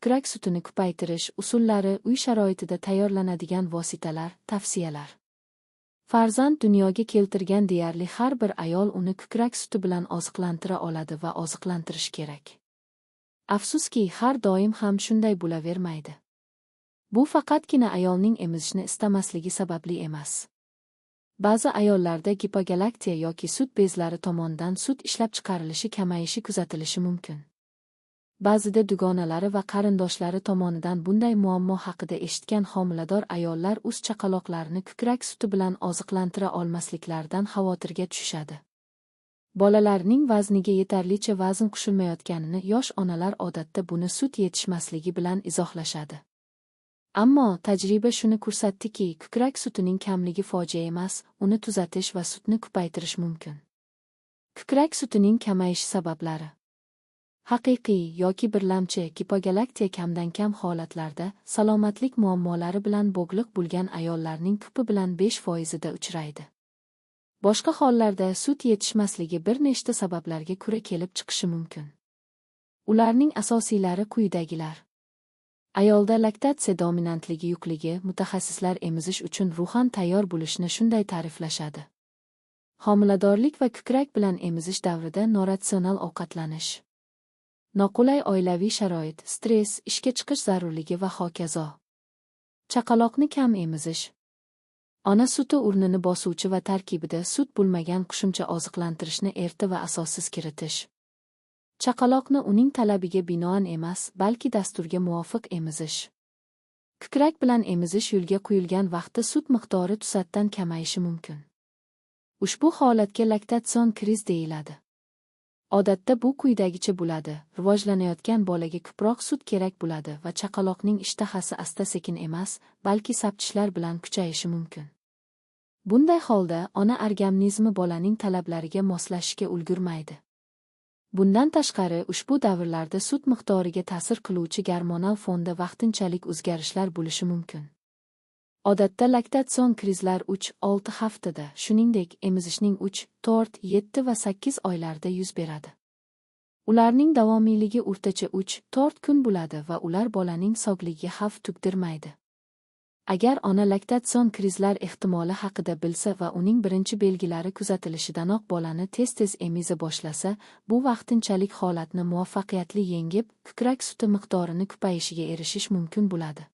ko'krak sutini ko'paytirish usullari, uy sharoitida tayyorlanadigan vositalar, tavsiyalar. Farzand dunyoga keltirgan deyarli har bir ayol uni ko'krak suti bilan oziqlantira oladi va oziqlantirish kerak. Afsuski, har doim ham shunday bo'lavermaydi. Bu faqatgina ayolning emizishni istamasligi sababli emas. Ba'zi ayollarda gipogalaktiya yoki sut bezlari tomonidan sut ishlab chiqarilishi kamayishi kuzatilishi mumkin. Ba'zida dugonalari va qarindoshlari tomonidan bunday muammo haqida eshitgan homilador ayollar o'z chaqaloqlarini ko'krak suti bilan oziqlantira olmasliklaridan xavotirga tushishadi. Bolalarning vazniga yetarlicha vazn qo'shilmayotganini yosh onalar odatda buni sut yetishmasligi bilan izohlashadi. Ammo tajriba shuni ko'rsatdiki, ko'krak sutining kamligi fojia emas, uni tuzatish va sutni ko'paytirish mumkin. Ko'krak sutining kamayishi sabablari. Haqiqiy yoki birlamchi gipogalaktiya kamdan-kam holatlarda salomatlik muammolari bilan bog'liq bo'lgan ayollarning ko'pi bilan 5%da uchraydi. Boshqa hollarda sut yetishmasligi bir nechta sabablarga ko'ra kelib chiqishi mumkin. Ularning asosiylari quyidagilar. Ayolda laktatsiya dominantligi yukligi, mutaxassislar emizish uchun ruhan tayyor bo'lishni shunday ta'riflashadi. Homiladorlik va ko'krak bilan emizish davrida noratsional ovqatlanish. Noqulay oilaviy sharoit, stress, ishga chiqish zarurligi va hokazo. Chaqaloqni kam emizish. Ona suti o'rnini bosuvchi va tarkibida sut bo'lmagan qo'shimcha oziqlantirishni erta va asossiz kiritish. Chaqaloqni uning talabiga binoan emas, balki dasturga muvofiq emizish. Ko'krak bilan emizish yo'lga qo'yilgan vaqtda sut miqdori to'satdan kamayishi mumkin. Ushbu holatga laktatsion kriz deyiladi. Odatda bu quyidagicha bo'ladi: rivojlanayotgan bolaga ko'proq sut kerak bo'ladi va chaqaloqning ishtahasi asta-sekin emas, balki sapchishlar bilan kuchayishi mumkin. Bunday holda ona organizmi bolaning talablariga moslashishga ulgurmaydi. Bundan tashqari, ushbu davrlarda sut miqdoriga ta'sir qiluvchi gormonal fonda vaqtinchalik o'zgarishlar bo'lishi mumkin. Odatda laktatsion krizlar 3-6 haftada, shuningdek, emizishning 3, 4, 7 va 8 oylarda yuz beradi. Ularning davomiyligi o'rtacha 3-4 kun bo'ladi va ular bolaning sog'ligiga xavf tugdirmaydi. Agar ona laktatsion krizlar ehtimoli haqida bilsa va uning birinchi belgilari kuzatilishidanoq bolani tez-tez emiza boshlasa, bu vaqtinchalik holatni muvaffaqiyatli yengib, ko'krak suti miqdorining ko'payishiga erishish mumkin bo'ladi.